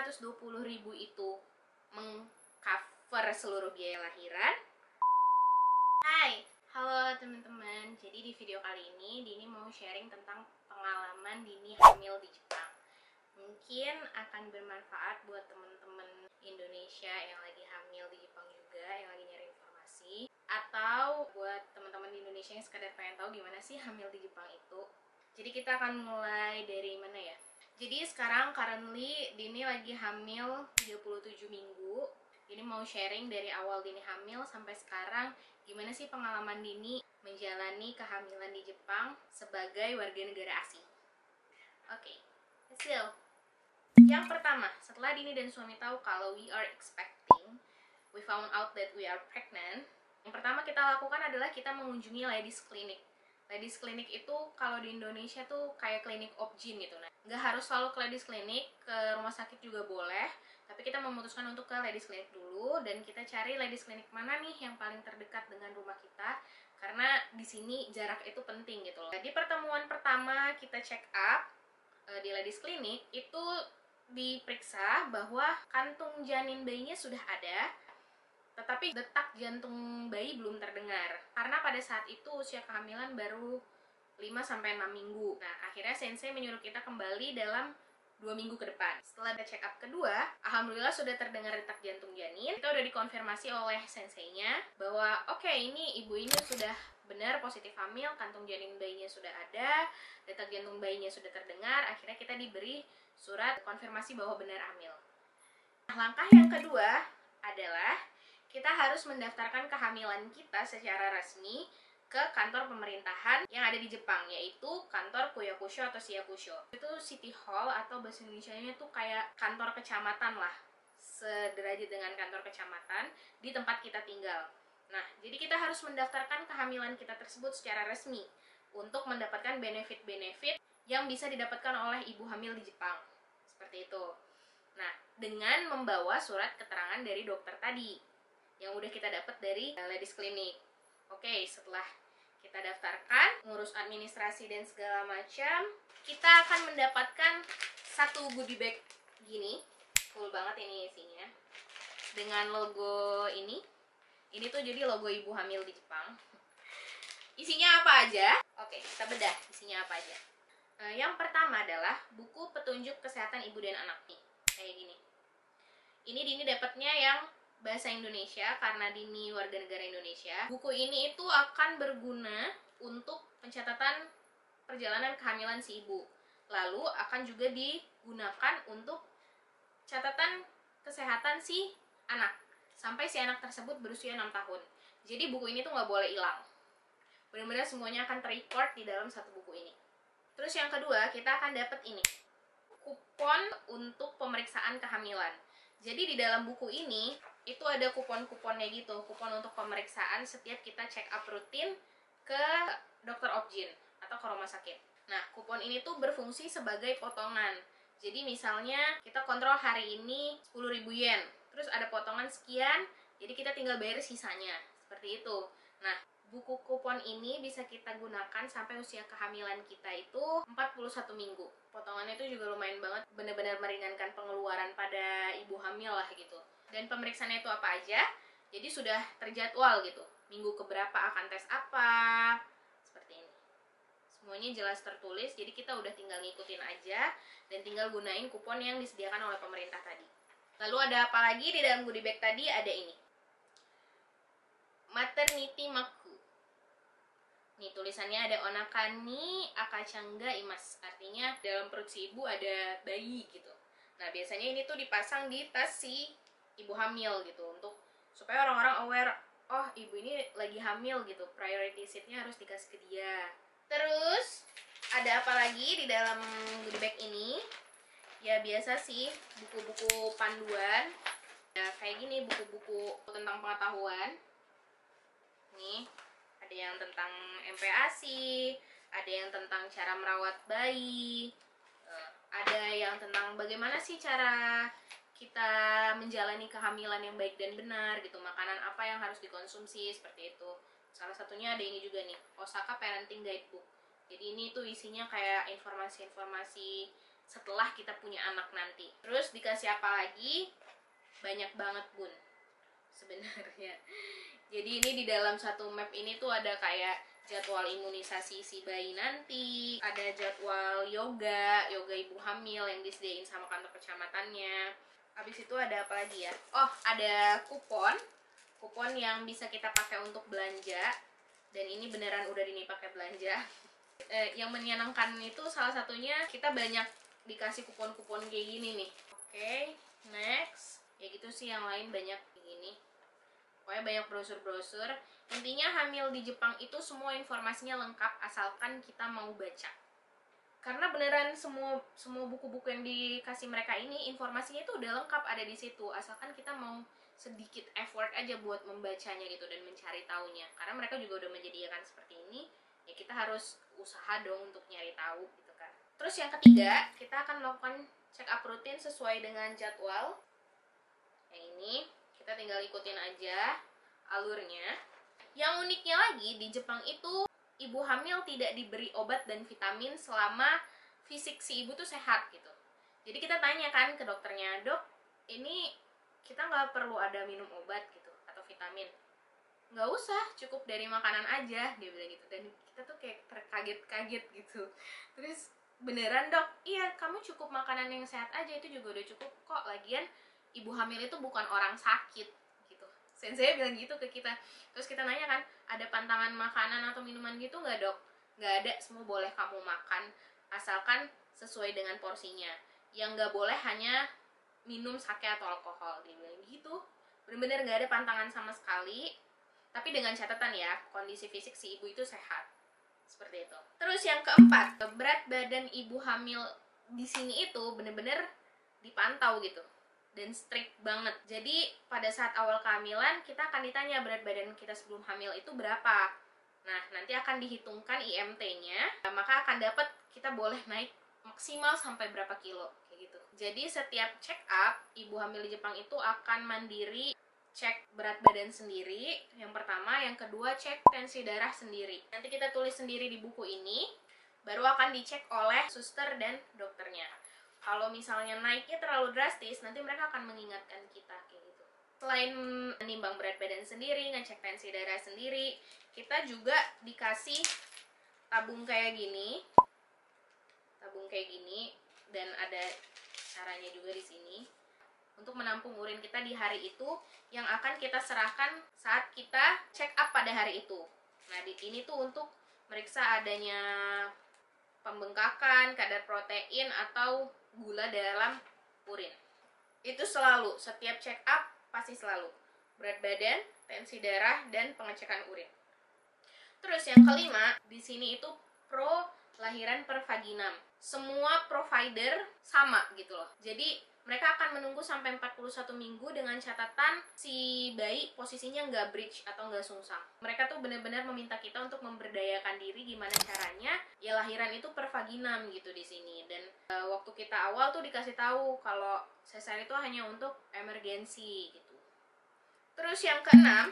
420.000 itu mengcover seluruh biaya lahiran. Hai, halo teman-teman. Jadi di video kali ini Dini mau sharing tentang pengalaman Dini hamil di Jepang. Mungkin akan bermanfaat buat teman-teman Indonesia yang lagi hamil di Jepang juga, yang lagi nyari informasi, atau buat teman-teman di Indonesia yang sekedar pengen tahu gimana sih hamil di Jepang itu. Jadi kita akan mulai dari mana ya? Jadi sekarang currently Dini lagi hamil 37 minggu. Dini mau sharing dari awal Dini hamil sampai sekarang gimana sih pengalaman Dini menjalani kehamilan di Jepang sebagai warga negara asing. Oke, let's go. Yang pertama, setelah Dini dan suami tahu kalau we are expecting, we found out that we are pregnant. Yang pertama kita lakukan adalah kita mengunjungi ladies clinic. Ladies clinic itu kalau di Indonesia tuh kayak klinik obgyn gitu. Nah, nggak harus selalu ke ladies clinic, ke rumah sakit juga boleh. Tapi kita memutuskan untuk ke ladies clinic dulu dan kita cari ladies clinic mana nih yang paling terdekat dengan rumah kita. Karena di sini jarak itu penting gitu loh. Di pertemuan pertama kita check up di ladies clinic itu diperiksa bahwa kantung janin bayinya sudah ada, tetapi detak jantung bayi belum terdengar karena pada saat itu usia kehamilan baru 5-6 minggu. Nah, akhirnya sensei menyuruh kita kembali dalam 2 minggu ke depan. Setelah ada check up kedua, alhamdulillah sudah terdengar detak jantung janin. Kita udah dikonfirmasi oleh senseinya bahwa oke, ini ibu ini sudah benar positif hamil, kantung janin bayinya sudah ada, detak jantung bayinya sudah terdengar. Akhirnya kita diberi surat konfirmasi bahwa benar hamil. Nah, langkah yang kedua adalah kita harus mendaftarkan kehamilan kita secara resmi ke kantor pemerintahan yang ada di Jepang, yaitu kantor Kuyokusho atau Shiakusho. Itu city hall atau bahasa Indonesianya tuh kayak kantor kecamatan lah, sederajat dengan kantor kecamatan di tempat kita tinggal. Nah, jadi kita harus mendaftarkan kehamilan kita tersebut secara resmi untuk mendapatkan benefit-benefit yang bisa didapatkan oleh ibu hamil di Jepang. Seperti itu. Nah, dengan membawa surat keterangan dari dokter tadi yang udah kita dapat dari ladies clinic. Oke, setelah kita daftarkan, ngurus administrasi dan segala macam, kita akan mendapatkan satu goodie bag gini. Cool banget ini isinya. Dengan logo ini. Ini tuh jadi logo ibu hamil di Jepang. Isinya apa aja? Oke, kita bedah isinya apa aja. Yang pertama adalah buku petunjuk kesehatan ibu dan anak nih. Kayak gini. Ini Dini dapatnya yang bahasa Indonesia karena Dini warga negara Indonesia. Buku ini itu akan berguna untuk pencatatan perjalanan kehamilan si ibu. Lalu akan juga digunakan untuk catatan kesehatan si anak sampai si anak tersebut berusia 6 tahun. Jadi buku ini tuh nggak boleh hilang. Benar-benar semuanya akan terrecord di dalam satu buku ini. Terus yang kedua, kita akan dapat ini. Kupon untuk pemeriksaan kehamilan. Jadi di dalam buku ini itu ada kupon-kuponnya gitu, kupon untuk pemeriksaan setiap kita check up rutin ke dokter obgyn atau ke rumah sakit. Nah, kupon ini tuh berfungsi sebagai potongan. Jadi misalnya kita kontrol hari ini 10.000 yen, terus ada potongan sekian, jadi kita tinggal bayar sisanya, seperti itu. Nah, buku kupon ini bisa kita gunakan sampai usia kehamilan kita itu 41 minggu. Potongannya itu juga lumayan banget, benar-benar meringankan pengeluaran pada ibu hamil lah gitu. Dan pemeriksaannya itu apa aja, jadi sudah terjadwal gitu. Minggu keberapa akan tes apa, seperti ini. Semuanya jelas tertulis, jadi kita udah tinggal ngikutin aja dan tinggal gunain kupon yang disediakan oleh pemerintah tadi. Lalu ada apa lagi di dalam goodie bag tadi? Ada ini. Maternity Maku. Nih tulisannya ada onakani akachanga imas. Artinya dalam perut si ibu ada bayi gitu. Nah, biasanya ini tuh dipasang di tas si ibu hamil gitu untuk supaya orang-orang aware, oh ibu ini lagi hamil gitu, priority seatnya harus dikasih ke dia. Terus ada apa lagi di dalam goodie bag ini? Ya biasa sih, buku-buku panduan ya, kayak gini, buku-buku tentang pengetahuan. Nih ada yang tentang MPASI, ada yang tentang cara merawat bayi, ada yang tentang bagaimana sih cara kita menjalani kehamilan yang baik dan benar gitu, makanan apa yang harus dikonsumsi, seperti itu. Salah satunya ada ini juga nih, Osaka Parenting Guidebook. Jadi ini tuh isinya kayak informasi-informasi setelah kita punya anak nanti. Terus dikasih apa lagi? Banyak banget bun sebenarnya. Jadi ini di dalam satu map ini tuh ada kayak jadwal imunisasi si bayi nanti, ada jadwal yoga ibu hamil yang disediain sama kantor kecamatannya. Habis itu ada apa lagi ya? Oh, ada kupon yang bisa kita pakai untuk belanja. Dan ini beneran udah ini pakai belanja. Yang menyenangkan itu salah satunya kita banyak dikasih kupon-kupon kayak gini nih. Oke, next. Ya gitu sih, yang lain banyak kayak gini. Pokoknya banyak brosur-brosur. Intinya hamil di Jepang itu semua informasinya lengkap asalkan kita mau baca. Karena beneran semua buku-buku yang dikasih mereka ini informasinya itu udah lengkap ada di situ, asalkan kita mau sedikit effort aja buat membacanya gitu dan mencari taunya. Karena mereka juga udah menyediakan seperti ini, ya kita harus usaha dong untuk nyari tahu gitu kan. Terus yang ketiga, kita akan melakukan check up rutin sesuai dengan jadwal. Yang ini kita tinggal ikutin aja alurnya. Yang uniknya lagi di Jepang itu ibu hamil tidak diberi obat dan vitamin selama fisik si ibu tuh sehat gitu. Jadi kita tanya kan ke dokternya, dok, ini kita nggak perlu ada minum obat gitu atau vitamin? Nggak usah, cukup dari makanan aja, dia bilang gitu. Dan kita tuh kayak terkaget-kaget gitu. Terus beneran dok, iya kamu cukup makanan yang sehat aja itu juga udah cukup kok. Lagian ibu hamil itu bukan orang sakit gitu. Sensei bilang gitu ke kita. Terus kita nanya kan, ada pantangan makanan atau minuman gitu nggak dok? Nggak ada, semua boleh kamu makan asalkan sesuai dengan porsinya. Yang nggak boleh hanya minum sake atau alkohol, dia bilang gitu. Bener-bener nggak ada pantangan sama sekali. Tapi dengan catatan ya, kondisi fisik si ibu itu sehat. Seperti itu. Terus yang keempat, berat badan ibu hamil di sini itu bener-bener dipantau gitu. Dan strict banget. Jadi pada saat awal kehamilan kita akan ditanya berat badan kita sebelum hamil itu berapa. Nah, nanti akan dihitungkan IMT-nya, maka akan dapat kita boleh naik maksimal sampai berapa kilo kayak gitu. Jadi setiap check up ibu hamil di Jepang itu akan mandiri cek berat badan sendiri, yang pertama, yang kedua cek tensi darah sendiri. Nanti kita tulis sendiri di buku ini, baru akan dicek oleh suster dan dokternya. Kalau misalnya naiknya terlalu drastis, nanti mereka akan mengingatkan kita kayak gitu. Selain menimbang berat badan sendiri, ngecek tensi darah sendiri, kita juga dikasih tabung kayak gini, dan ada caranya juga di sini untuk menampung urin kita di hari itu yang akan kita serahkan saat kita check up pada hari itu. Nah, di ini tuh untuk meriksa adanya pembengkakan, kadar protein atau gula dalam urin. Itu selalu, setiap check up pasti selalu berat badan, tensi darah, dan pengecekan urin. Terus yang kelima, di sini itu pro lahiran per vaginam. Semua provider sama gitu loh. Jadi mereka akan menunggu sampai 41 minggu dengan catatan si bayi posisinya nggak breech atau nggak sungsang. Mereka tuh benar-benar meminta kita untuk memberdayakan diri gimana caranya ya lahiran itu per vaginam gitu di sini. Dan waktu kita awal tuh dikasih tahu kalau sesar itu hanya untuk emergensi gitu. Terus yang keenam,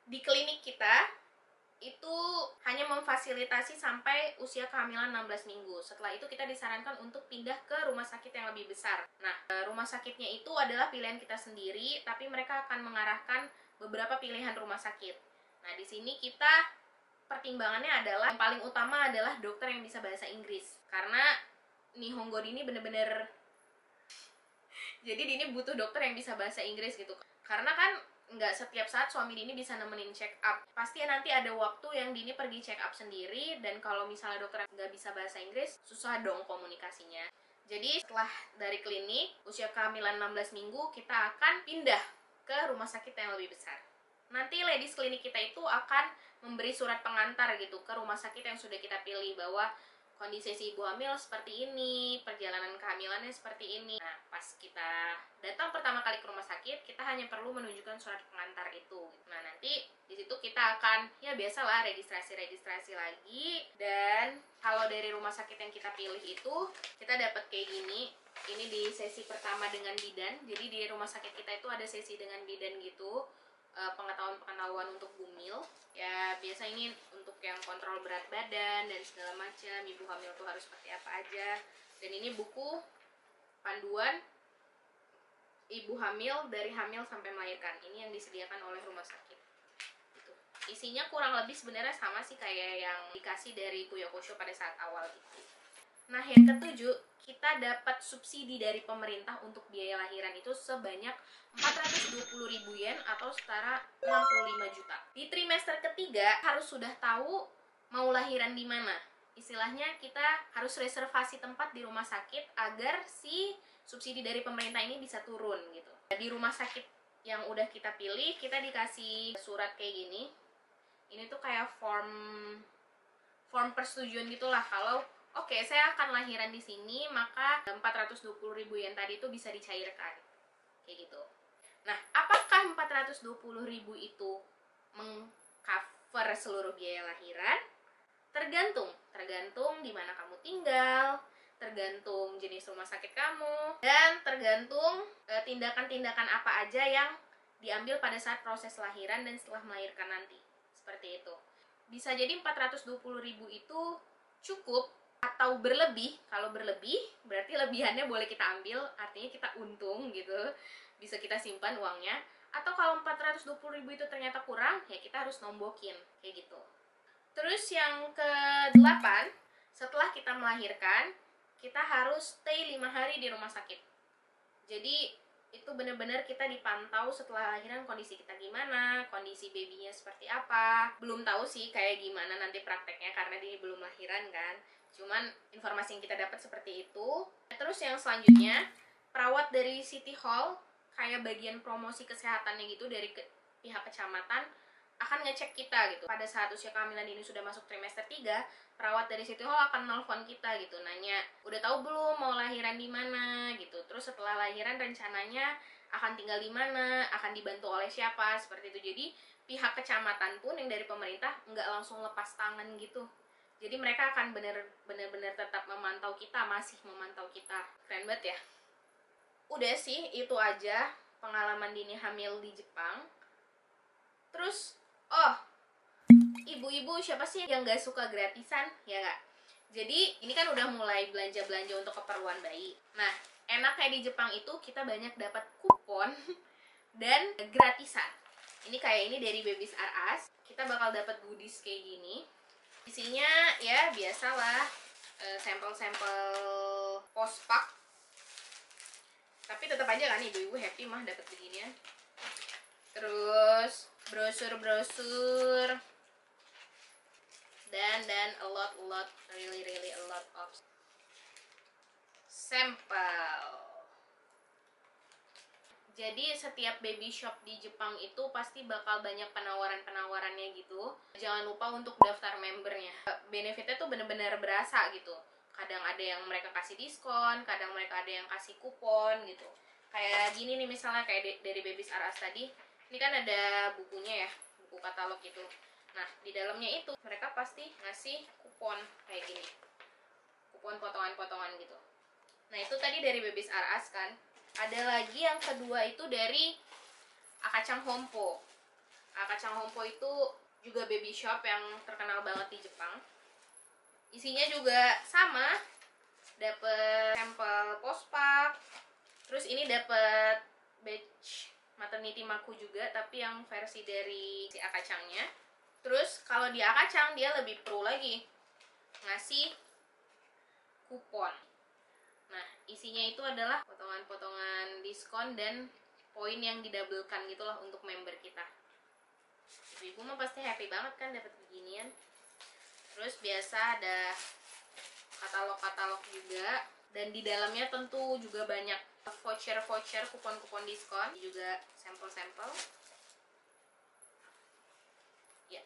di klinik kita itu hanya memfasilitasi sampai usia kehamilan 16 minggu. Setelah itu kita disarankan untuk pindah ke rumah sakit yang lebih besar. Nah, rumah sakitnya itu adalah pilihan kita sendiri, tapi mereka akan mengarahkan beberapa pilihan rumah sakit. Nah, di sini kita pertimbangannya adalah yang paling utama adalah dokter yang bisa bahasa Inggris. Karena Nihongo ini bener-bener jadi Dini butuh dokter yang bisa bahasa Inggris gitu. Karena kan nggak setiap saat suami Dini bisa nemenin check up. Pasti nanti ada waktu yang Dini pergi check up sendiri, dan kalau misalnya dokter nggak bisa bahasa Inggris, susah dong komunikasinya. Jadi setelah dari klinik, usia kehamilan 16 minggu, kita akan pindah ke rumah sakit yang lebih besar. Nanti ladies klinik kita itu akan memberi surat pengantar gitu ke rumah sakit yang sudah kita pilih, bahwa kondisi si ibu hamil seperti ini, perjalanan kehamilannya seperti ini. Nah, pas kita datang pertama kali ke rumah sakit, kita hanya perlu menunjukkan surat pengantar itu. Nah, nanti di situ kita akan, ya biasalah, registrasi lagi. Dan kalau dari rumah sakit yang kita pilih itu, kita dapat kayak gini. Ini di sesi pertama dengan bidan. Jadi di rumah sakit kita itu ada sesi dengan bidan gitu, pengetahuan untuk bumil. Ya biasa ini untuk yang kontrol berat badan dan segala macam, ibu hamil tuh harus seperti apa aja. Dan ini buku panduan ibu hamil dari hamil sampai melahirkan. Ini yang disediakan oleh rumah sakit. Gitu. Isinya kurang lebih sebenarnya sama sih kayak yang dikasih dari Kuyokosho pada saat awal itu. Nah, yang ketujuh, kita dapat subsidi dari pemerintah untuk biaya lahiran itu sebanyak 420.000 yen atau setara 65 juta. Di trimester ketiga harus sudah tahu mau lahiran di mana. Istilahnya kita harus reservasi tempat di rumah sakit agar si subsidi dari pemerintah ini bisa turun gitu. Di rumah sakit yang udah kita pilih, kita dikasih surat kayak gini. Ini tuh kayak form persetujuan gitulah kalau oke, saya akan lahiran di sini, maka 420.000 yen tadi itu bisa dicairkan. Kayak gitu. Nah, apakah 420.000 itu mengcover seluruh biaya lahiran? Tergantung di mana kamu tinggal, tergantung jenis rumah sakit kamu, dan tergantung tindakan-tindakan apa aja yang diambil pada saat proses lahiran dan setelah melahirkan nanti. Seperti itu. Bisa jadi 420.000 itu cukup atau berlebih. Kalau berlebih berarti lebihannya boleh kita ambil, artinya kita untung gitu, bisa kita simpan uangnya. Atau kalau 420.000 itu ternyata kurang, ya kita harus nombokin kayak gitu. Terus yang ke-8, setelah kita melahirkan, kita harus stay 5 hari di rumah sakit. Jadi itu benar-benar kita dipantau setelah lahiran, kondisi kita gimana, kondisi babynya seperti apa. Belum tahu sih kayak gimana nanti prakteknya karena dia belum lahiran kan. Cuman informasi yang kita dapat seperti itu. Terus yang selanjutnya, perawat dari City Hall, kayak bagian promosi kesehatannya gitu dari pihak kecamatan, akan ngecek kita gitu. Pada saat usia kehamilan ini sudah masuk trimester 3, perawat dari City Hall akan nelfon kita gitu, nanya, udah tahu belum mau lahiran di mana gitu. Terus setelah lahiran rencananya akan tinggal di mana, akan dibantu oleh siapa, seperti itu. Jadi pihak kecamatan pun yang dari pemerintah nggak langsung lepas tangan gitu. Jadi mereka akan benar-benar tetap memantau kita, masih memantau kita. Keren banget ya. Udah sih, itu aja pengalaman Dini hamil di Jepang. Terus, ibu-ibu siapa sih yang gak suka gratisan, ya gak? Jadi ini kan udah mulai belanja-belanja untuk keperluan bayi. Nah, enaknya di Jepang itu kita banyak dapat kupon dan gratisan. Ini kayak ini dari Babies R Us. Kita bakal dapat goodies kayak gini. Isinya ya biasalah sampel-sampel postpak. Tapi tetap aja kan ibu-ibu happy mah dapat beginian. Terus brosur dan a lot really a lot of sampel. Jadi setiap baby shop di Jepang itu pasti bakal banyak penawarannya gitu. Jangan lupa untuk daftar membernya. Benefitnya tuh bener-bener berasa gitu. Kadang ada yang mereka kasih diskon, kadang mereka ada yang kasih kupon gitu. Kayak gini nih misalnya kayak dari Babies R Us tadi. Ini kan ada bukunya ya, buku katalog gitu. Nah, di dalamnya itu mereka pasti ngasih kupon kayak gini. Kupon potongan-potongan gitu. Nah, itu tadi dari Babies R Us kan. Ada lagi yang kedua itu dari Akacang Hompo. Akacang Hompo itu juga baby shop yang terkenal banget di Jepang. Isinya juga sama. Dapet sampel postpak. Terus ini dapet batch maternity maku juga, tapi yang versi dari si Akacangnya. Terus kalau di Akacang dia lebih pro lagi, ngasih kupon. Nah, isinya itu adalah potongan-potongan diskon dan poin yang didabelkan gitulah untuk member kita. Ibu mah pasti happy banget kan dapat beginian. Terus biasa ada katalog-katalog juga, dan di dalamnya tentu juga banyak voucher, kupon-kupon diskon, juga sampel-sampel. Ya,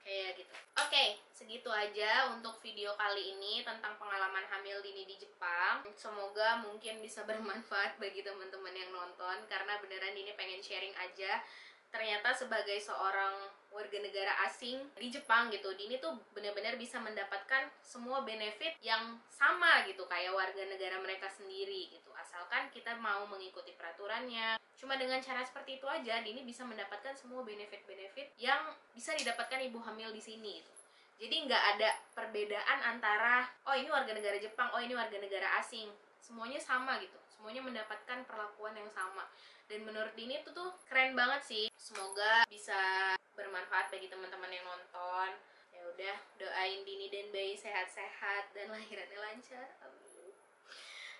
kayak gitu. Oke, segitu aja untuk video kali ini tentang pengalaman hamil Dini di Jepang. Semoga mungkin bisa bermanfaat bagi teman-teman yang nonton, karena beneran Dini pengen sharing aja. Ternyata sebagai seorang warga negara asing di Jepang gitu, Dini tuh benar-benar bisa mendapatkan semua benefit yang sama gitu kayak warga negara mereka sendiri gitu, asalkan kita mau mengikuti peraturannya. Cuma dengan cara seperti itu aja Dini bisa mendapatkan semua benefit-benefit yang bisa didapatkan ibu hamil di sini gitu. Jadi nggak ada perbedaan antara oh ini warga negara Jepang, oh ini warga negara asing. semuanya sama gitu, semuanya mendapatkan perlakuan yang sama. Dan menurut Dini itu tuh keren banget sih. Semoga bisa bermanfaat bagi teman-teman yang nonton. Ya udah, doain Dini dan bayi sehat-sehat dan lahirannya lancar, amin.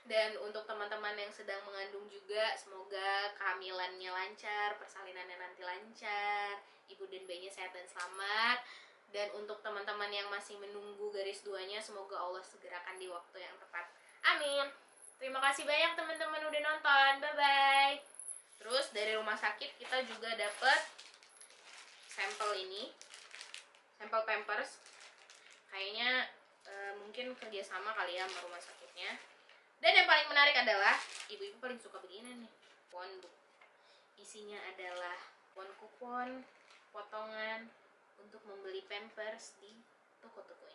Dan untuk teman-teman yang sedang mengandung juga, semoga kehamilannya lancar, persalinannya nanti lancar, ibu dan bayinya sehat dan selamat. Dan untuk teman-teman yang masih menunggu garis duanya, semoga Allah segerakan di waktu yang tepat, amin. Terima kasih banyak teman-teman udah nonton, bye-bye. Terus dari rumah sakit kita juga dapet sampel ini, sampel Pampers. Kayaknya mungkin kerjasama kali ya sama rumah sakitnya. Dan yang paling menarik adalah ibu-ibu paling suka begini nih, phone book. Isinya adalah kupon potongan untuk membeli Pampers di toko-toko